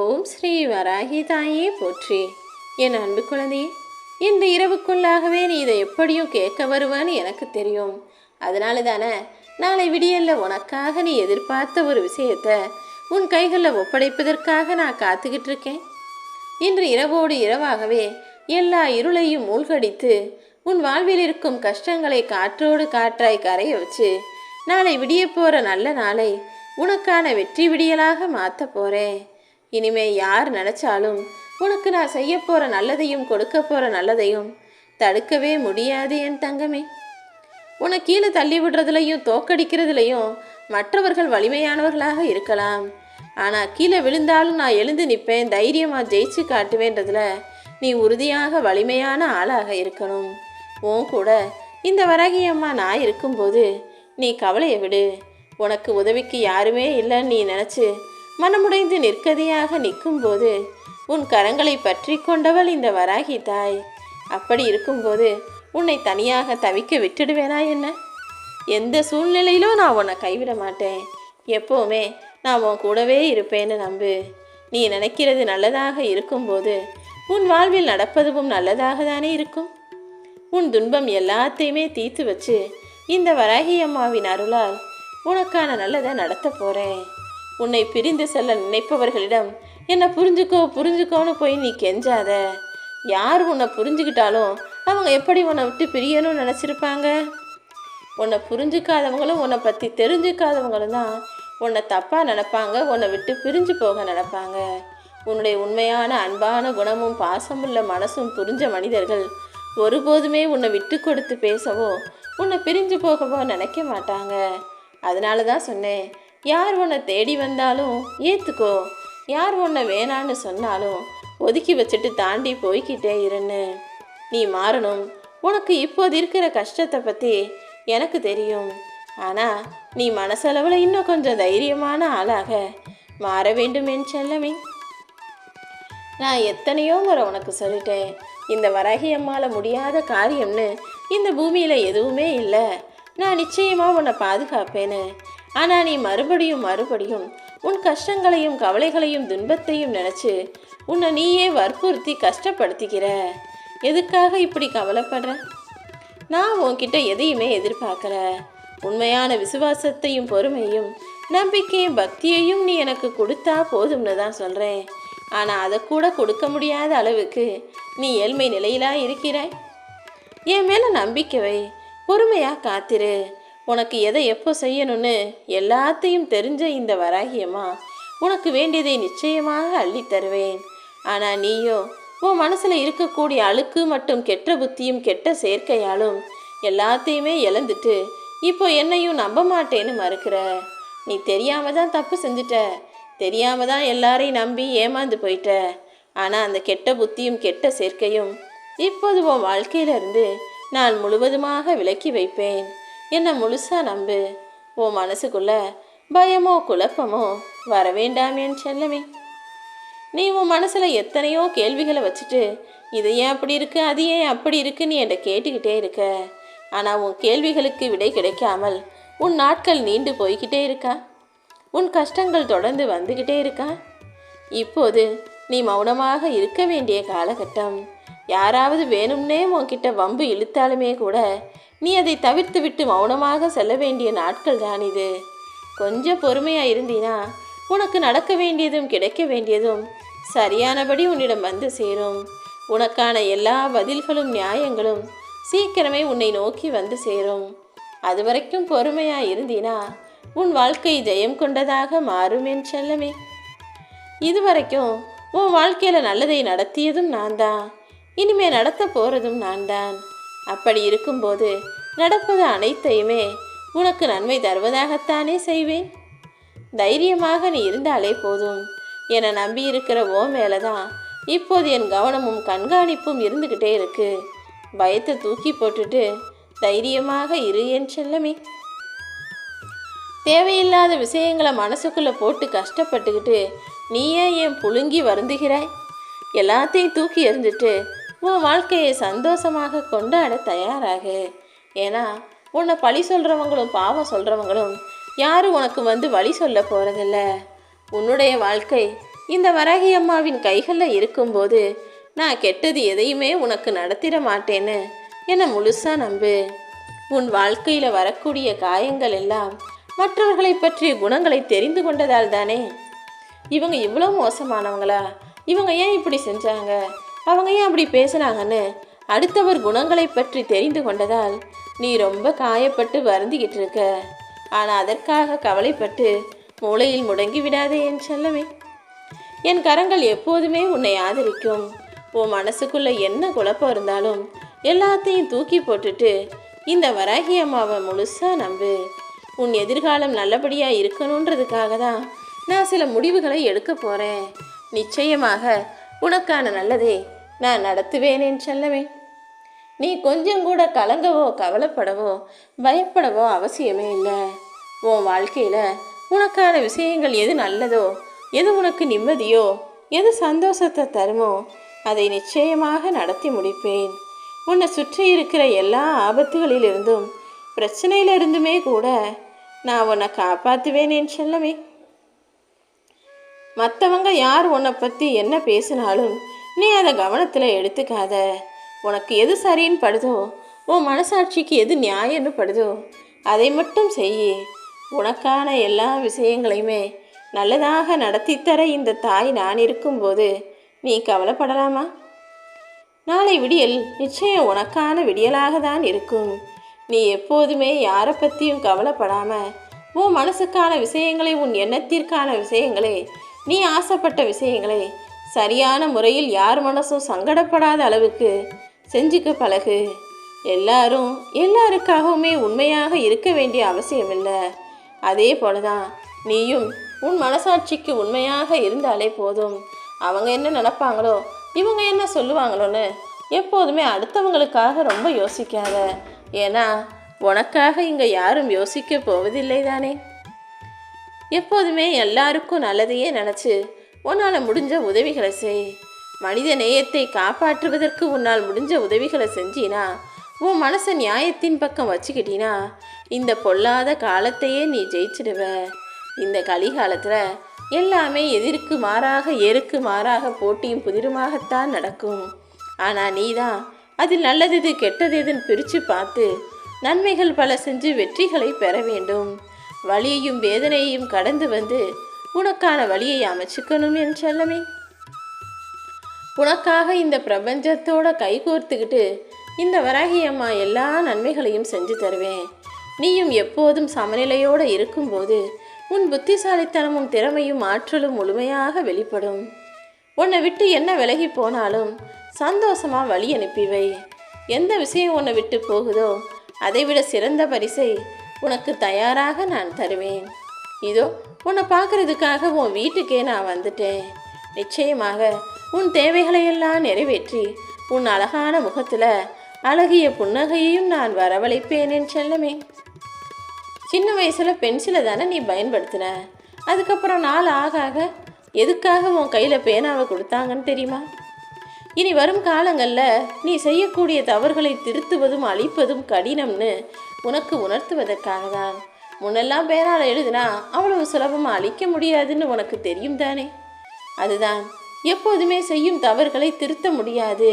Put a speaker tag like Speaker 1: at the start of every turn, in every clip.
Speaker 1: ஓம் ஸ்ரீ வராகி தாயே போற்றி. என் அன்பு குழந்தையே, இன்று இரவுக்குள்ளாகவே நீ இதை எப்படியும் கேட்க வருவான்னு எனக்கு தெரியும். அதனால தானே நாளை விடியல்ல உனக்காக நீ எதிர்பார்த்த ஒரு விஷயத்த உன் கைகளில் ஒப்படைப்பதற்காக நான் காத்துக்கிட்டு இருக்கேன். இன்று இரவோடு இரவாகவே எல்லா இருளையும் மூழ்கடித்து உன் வாழ்வில் இருக்கும் கஷ்டங்களை காற்றோடு காற்றாய் கரைய வச்சு நாளை விடிய போகிற நல்ல நாளை உனக்கான வெற்றி விடியலாக மாற்ற போகிறேன். இனிமே யார் நினச்சாலும் உனக்கு நான் செய்ய போகிற நல்லதையும் கொடுக்க போகிற நல்லதையும் தடுக்கவே முடியாது என் தங்கமே. உன்னை கீழே தள்ளி விடுறதுலையும் தோக்கடிக்கிறதுலையும் மற்றவர்கள் வலிமையானவர்களாக இருக்கலாம். ஆனால் கீழே விழுந்தாலும் நான் எழுந்து நிற்பேன், தைரியமாக ஜெயிச்சு காட்டுவேன்றதுல நீ உறுதியாக வலிமையான ஆளாக இருக்கணும். உன் கூட இந்த வராகி அம்மா நான் இருக்கும்போது நீ கவலையை விடு. உனக்கு உதவிக்கு யாருமே இல்லைன்னு நீ நினச்சி மனமுடைந்து நிற்கதியாக நிற்கும்போது உன் கரங்களை பற்றி கொண்டவள் இந்த வராகி தாய். அப்படி இருக்கும்போது உன்னை தனியாக தவிக்க விட்டுடுவேனா என்ன? எந்த சூழ்நிலையிலும் நான் உன்னை கைவிட மாட்டேன். எப்போவுமே நான் உன் கூடவே இருப்பேன்னு நம்பு. நீ நினைக்கிறது நல்லதாக இருக்கும்போது உன் வாழ்வில் நடப்பதும் நல்லதாக தானே இருக்கும். உன் துன்பம் எல்லாத்தையுமே தீர்த்து வச்சு இந்த வராகி அம்மாவின் அருளால் உனக்கான நல்லதை நடத்த போகிறேன். உன்னை பிரிந்து செல்ல நினைப்பவர்களிடம் என்னை புரிஞ்சுக்கோன்னு போய் நீ கெஞ்சாத. யார் உன்னை புரிஞ்சுக்கிட்டாலும் அவங்க எப்படி உன்னை விட்டு பிரியணும்னு நினச்சிருப்பாங்க? உன்னை புரிஞ்சுக்காதவங்களும் உன்னை பற்றி தெரிஞ்சுக்காதவங்களும் தான் உன்னை தப்பாக நினைப்பாங்க, உன்னை விட்டு பிரிஞ்சு போக நினைப்பாங்க. உன்னுடைய உண்மையான அன்பான குணமும் பாசமுள்ள மனசும் புரிஞ்ச மனிதர்கள் ஒருபோதுமே உன்னை விட்டு கொடுத்து பேசவோ உன்னை பிரிஞ்சு போகவோ நினைக்க மாட்டாங்க. அதனால தான் சொன்னேன், யார் உன்னை தேடி வந்தாலும் ஏற்றுக்கோ, யார் உன்னை வேணான்னு சொன்னாலும் ஒதுக்கி வச்சுட்டு தாண்டி போய்கிட்டே இருன்னு. நீ மாறணும். உனக்கு இப்போது இருக்கிற கஷ்டத்தை பற்றி எனக்கு தெரியும். ஆனால் நீ மனசளவில் இன்னும் கொஞ்சம் தைரியமான ஆளாக மாற வேண்டும் என் செல்லமே. நான் எத்தனையோ முறை உனக்கு சொல்லிட்டேன், இந்த வராகி அம்மாவில் முடியாத காரியம்னு இந்த பூமியில் எதுவுமே இல்லை. நான் நிச்சயமாக உன்னை பாதுகாப்பேன்னு. ஆனால் நீ மறுபடியும் உன் கஷ்டங்களையும் கவலைகளையும் துன்பத்தையும் நினச்சி உன்னை நீயே வற்புறுத்தி கஷ்டப்படுத்திக்கிற. எதுக்காக இப்படி கவலைப்படுற? நான் உன்கிட்ட எதையுமே எதிர்பார்க்கல. உண்மையான விசுவாசத்தையும் பொறுமையும் நம்பிக்கையும் பக்தியையும் நீ எனக்கு கொடுத்தா போதும்னு தான் சொல்கிறேன். ஆனால் அதை கூட கொடுக்க முடியாத அளவுக்கு நீ ஏழ்மை நிலையிலாக இருக்கிறாய். என் மேலே நம்பிக்கை வை, பொறுமையாக காத்திரு. உனக்கு எதை எப்போ செய்யணும்னு எல்லாத்தையும் தெரிஞ்ச இந்த வராகியம்மா உனக்கு வேண்டியதை நிச்சயமாக அள்ளி தருவேன். ஆனால் நீயோ உன் மனசில் இருக்கக்கூடிய அழுக்கு மற்றும் கெட்ட புத்தியும் கெட்ட சேர்க்கையாலும் எல்லாத்தையுமே இழந்துட்டு இப்போ என்னையும் நம்ப மாட்டேன்னு மறுக்கிற. நீ தெரியாமல் தான் தப்பு செஞ்சுட்ட, தெரியாமல் தான் எல்லாரையும் நம்பி ஏமாந்து போயிட்ட. ஆனால் அந்த கெட்ட புத்தியும் கெட்ட சேர்க்கையும் இப்போது உன் வாழ்க்கையிலிருந்து நான் முழுவதுமாக விலக்கி வைப்பேன். என்னை முழுசா நம்பு. உன் மனசுக்குள்ள பயமோ குழப்பமோ வர வேண்டாம் என் செல்லமே. நீ உன் மனசில் எத்தனையோ கேள்விகளை வச்சுட்டு இது ஏன் அப்படி இருக்கு, அது ஏன் அப்படி இருக்குன்னு என்கிட்ட கேட்டுக்கிட்டே இருக்க. ஆனால் உன் கேள்விகளுக்கு விடை கிடைக்காமல் உன் நாட்கள் நீண்டு போய்கிட்டே இருக்கா. உன் கஷ்டங்கள் தொடர்ந்து வந்துக்கிட்டே இருக்கா. இப்போது நீ மௌனமாக இருக்க வேண்டிய காலகட்டம். யாராவது வேணும்னே உன்கிட்ட வம்பு இழுத்தாலுமே கூட நீ அதை தவிர்த்து விட்டு மௌனமாக செல்ல வேண்டிய நாட்கள் தான் இது. கொஞ்சம் பொறுமையாக இருந்தீனா உனக்கு நடக்க வேண்டியதும் கிடைக்க வேண்டியதும் சரியானபடி உன்னிடம் வந்து சேரும். உனக்கான எல்லா பதில்களும் நியாயங்களும் சீக்கிரமே உன்னை நோக்கி வந்து சேரும். அது வரைக்கும் பொறுமையாக இருந்தீனா உன் வாழ்க்கை ஜெயம் கொண்டதாக மாறும் என் செல்லமே. இதுவரைக்கும் உன் வாழ்க்கையில் நல்லதை நடத்தியதும் நான் தான், இனிமே நடத்த போகிறதும் நான் தான். அப்படி இருக்கும்போது நடப்பது அனைத்தையுமே உனக்கு நன்மை தருவதாகத்தானே செய்வேன். தைரியமாக நீ இருந்தாலே போதும். என்னை நம்பி இருக்கிற ஓ மேலே தான் இப்போது என் கவனமும் கண்காணிப்பும் இருந்துக்கிட்டே இருக்கு. பயத்தை தூக்கி போட்டுட்டு தைரியமாக இரு என் செல்லமே. தேவையில்லாத விஷயங்களை மனசுக்குள்ளே போட்டு கஷ்டப்பட்டுக்கிட்டு நீயே ஏன் புழுங்கி வருந்துகிறாய்? எல்லாத்தையும் தூக்கி எறிஞ்சிட்டு உன் வாழ்க்கையை சந்தோஷமாக கொண்டாட தயாராகு. ஏன்னா உன்னை பழி சொல்கிறவங்களும் பாவம் சொல்கிறவங்களும் யாரும் உனக்கு வந்து வழி சொல்ல போகிறதில்ல. உன்னுடைய வாழ்க்கை இந்த வராகி அம்மாவின் கைகளில் இருக்கும்போது நான் கெட்டது எதையுமே உனக்கு நடத்திட மாட்டேன்னு என்னை முழுசாக நம்பு. உன் வாழ்க்கையில் வரக்கூடிய காயங்கள் எல்லாம் மற்றவர்களை பற்றிய குணங்களை தெரிந்து கொண்டதால் தானே. இவங்க இவ்வளோ மோசமானவங்களா, இவங்க ஏன் இப்படி செஞ்சாங்க, அவங்க ஏன் அப்படி பேசுனாங்கன்னு அடுத்தவர் குணங்களை பற்றி தெரிந்து கொண்டதால் நீ ரொம்ப காயப்பட்டு வருந்திக்கிட்டு இருக்க. ஆனால் அதற்காக கவலைப்பட்டு மூளையில் முடங்கி விடாதே என் செல்லமே. என் கரங்கள் எப்போதுமே உன்னை ஆதரிக்கும். உன் மனசுக்குள்ள என்ன குழப்பம் இருந்தாலும் எல்லாத்தையும் தூக்கி போட்டுட்டு இந்த வராகி அம்மாவை முழுசாக நம்பு. உன் எதிர்காலம் நல்லபடியாக இருக்கணுன்றதுக்காக தான் நான் சில முடிவுகளை எடுக்க போகிறேன். நிச்சயமாக உனக்கான நல்லதே நான் நடத்துவேன் என் செல்லவே. நீ கொஞ்சம் கூட கலங்கவோ கவலைப்படவோ பயப்படவோ அவசியமே இல்லை. உன் வாழ்க்கையில் உனக்கான விஷயங்கள் எது நல்லதோ, எது உனக்கு நிம்மதியோ, எது சந்தோஷத்தை தருமோ அதை நிச்சயமாக நடத்தி முடிப்பேன். உன்னை சுற்றி இருக்கிற எல்லா ஆபத்துகளிலிருந்தும் பிரச்சனையிலிருந்துமே கூட நான் உன்னை காப்பாற்றுவேன் என் செல்லமே. மற்றவங்க யார் உன்னை பற்றி என்ன பேசினாலும் நீ அதை கவனத்தில் எடுத்துக்காத. உனக்கு எது சரின்னு படுதோ, உன் மனசாட்சிக்கு எது நியாயம்னு படுதோ அதை மட்டும் செய். உனக்கான எல்லா விஷயங்களையுமே நல்லதாக நடத்தித்தர இந்த தாய் நான் இருக்கும்போது நீ கவலைப்படலாமா? நாளை விடியல் நிச்சயம் உனக்கான விடியலாக தான் இருக்கும். நீ எப்போதுமே யாரை பற்றியும் கவலைப்படாமல் உன் மனசுக்கான விஷயங்களை, உன் எண்ணத்திற்கான விஷயங்களை, நீ ஆசைப்பட்ட விஷயங்களை சரியான முறையில் யார் மனசும் சங்கடப்படாத அளவுக்கு செஞ்சுக்க பழகு. எல்லாருக்காகவுமே உண்மையாக இருக்க வேண்டிய அவசியமில்லை. அதே போல தான் நீயும் உன் மனசாட்சிக்கு உண்மையாக இருந்தாலே போதும். அவங்க என்ன நினைப்பாங்களோ, இவங்க என்ன சொல்லுவாங்களோன்னு எப்போதுமே அடுத்தவங்களுக்காக ரொம்ப யோசிக்காத. ஏன்னா உனக்காக இங்கே யாரும் யோசிக்க போவதில்லை தானே. எப்போதுமே எல்லாருக்கும் நல்லதையே நினச்சி உன்னால் முடிஞ்ச உதவிகளை செய். மனித நேயத்தை காப்பாற்றுவதற்கு உன்னால் முடிஞ்ச உதவிகளை செஞ்சினா, உன் மனசை நியாயத்தின் பக்கம் வச்சுக்கிட்டினா இந்த பொல்லாத காலத்தையே நீ ஜெயிச்சிடுவ. இந்த கலிகாலத்தில் எல்லாமே எதிர்க்கு மாறாக ஏருக்கு மாறாக போட்டியும் புதிருமாகத்தான் நடக்கும். ஆனால் நீ தான் அதில் நல்லது எது கெட்டது எதுன்னு பிரித்து பார்த்து நன்மைகள் பல செஞ்சு வெற்றிகளை பெற வேண்டும். வலியையும் வேதனையையும் கடந்து வந்து உனக்கான வழியை அமைச்சுக்கணும் என் செல்லமே. உனக்காக இந்த பிரபஞ்சத்தோட கைகோர்த்துக்கிட்டு இந்த வராகி அம்மா எல்லா நன்மைகளையும் செஞ்சு தருவேன். நீயும் எப்போதும் சமநிலையோடு இருக்கும்போது உன் புத்திசாலித்தனமும் திறமையும் ஆற்றலும் முழுமையாக வெளிப்படும். உன்னை விட்டு என்ன விலகி போனாலும் சந்தோஷமாக வழி அனுப்பிவை. எந்த விஷயம் உன்னை விட்டு போகுதோ அதைவிட சிறந்த பரிசை உனக்கு தயாராக நான் தருவேன். இதோ உன்னை பார்க்கறதுக்காக உன் வீட்டுக்கே நான் வந்துட்டேன். நிச்சயமாக உன் தேவைகளையெல்லாம் நிறைவேற்றி உன் அழகான முகத்தில் அழகிய புன்னகையையும் நான் வரவழைப்பேன் என் செல்லமே. சின்ன வயசில் பென்சிலை தானே நீ பயன்படுத்தின. அதுக்கப்புறம் நாள் ஆக ஆக எதுக்காக உன் கையில் பேனாவை கொடுத்தாங்கன்னு தெரியுமா? இனி வரும் காலங்களில் நீ செய்யக்கூடிய தவறுகளை திருத்துவதும் அழிப்பதும் கடினம்னு உனக்கு உணர்த்துவதற்காக தான். முன்னெல்லாம் பேனால் எழுதுனா அவ்வளவு சுலபமாக அழிக்க முடியாதுன்னு உனக்கு தெரியும் தானே. அதுதான் எப்போதுமே செய்யும் தவறுகளை திருத்த முடியாது,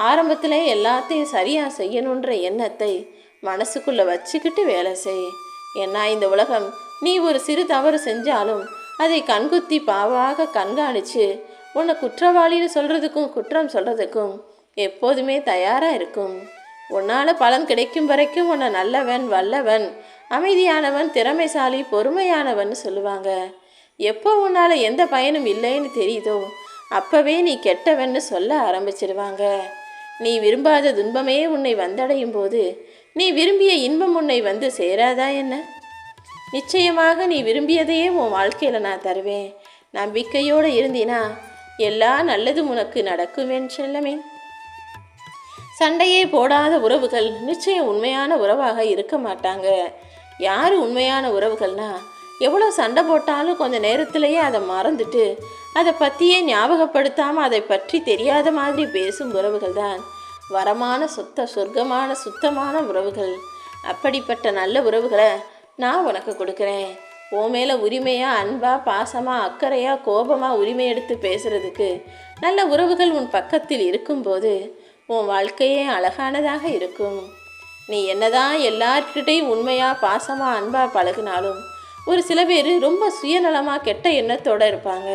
Speaker 1: ஆரம்பத்தில் எல்லாத்தையும் சரியாக செய்யணுன்ற எண்ணத்தை மனசுக்குள்ளே வச்சுக்கிட்டு வேலை செய். ஏன்னா இந்த உலகம் நீ ஒரு சிறு தவறு செஞ்சாலும் அதை கண்குத்தி பாவாக கண்காணித்து உன்னை குற்றவாளின்னு சொல்கிறதுக்கும் குற்றம் சொல்கிறதுக்கும் எப்போதுமே தயாராக இருக்கும். உன்னால் பலன் கிடைக்கும் வரைக்கும் உன்னை நல்லவன், வல்லவன், அமைதியானவன், திறமைசாலி, பொறுமையானவன் சொல்லுவாங்க. எப்போ உன்னால் எந்த பயனும் இல்லைன்னு தெரியுதோ அப்போவே நீ கெட்டவன்னு சொல்ல ஆரம்பிச்சிடுவாங்க. நீ விரும்பாத துன்பமே உன்னை வந்தடையும் போது நீ விரும்பிய இன்பம் உன்னை வந்து சேராதா என்ன? நிச்சயமாக நீ விரும்பியதையே உன் வாழ்க்கையில் நான் தருவேன். நம்பிக்கையோடு இருந்தினா எல்லா நல்லதும் உனக்கு நடக்குவேன் செல்லமே. சண்டையே போடாத உறவுகள் நிச்சயம் உண்மையான உறவாக இருக்க மாட்டாங்க. யார் உண்மையான உறவுகள்னா, எவ்வளோ சண்டை போட்டாலும் கொஞ்சம் நேரத்திலேயே அதை மறந்துட்டு அதை பற்றியே ஞாபகப்படுத்தாமல் அதை பற்றி தெரியாத மாதிரி பேசும் உறவுகள் தான் வரமான சொர்க்கமான சுத்தமான உறவுகள். அப்படிப்பட்ட நல்ல உறவுகளை நான் உனக்கு கொடுக்குறேன். உன் மேலே உரிமையாக அன்பாக பாசமாக அக்கறையாக கோபமாக உரிமை எடுத்து பேசுகிறதுக்கு நல்ல உறவுகள் உன் பக்கத்தில் இருக்கும்போது உன் வாழ்க்கையே அழகானதாக இருக்கும். நீ என்னதான் எல்லார்கிட்டையும் உண்மையாக பாசமாக அன்பாக பழகினாலும் ஒரு சில பேர் ரொம்ப சுயநலமாக கெட்ட எண்ணத்தோடு இருப்பாங்க.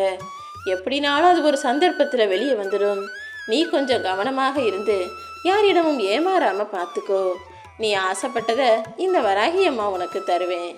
Speaker 1: எப்படினாலும் அது ஒரு சந்தர்ப்பத்தில் வெளியே வந்துடும். நீ கொஞ்சம் கவனமாக இருந்து யாரிடமும் ஏமாறாமல் பார்த்துக்கோ. நீ ஆசைப்பட்டதை இந்த வராகி அம்மா உனக்கு தருவேன்.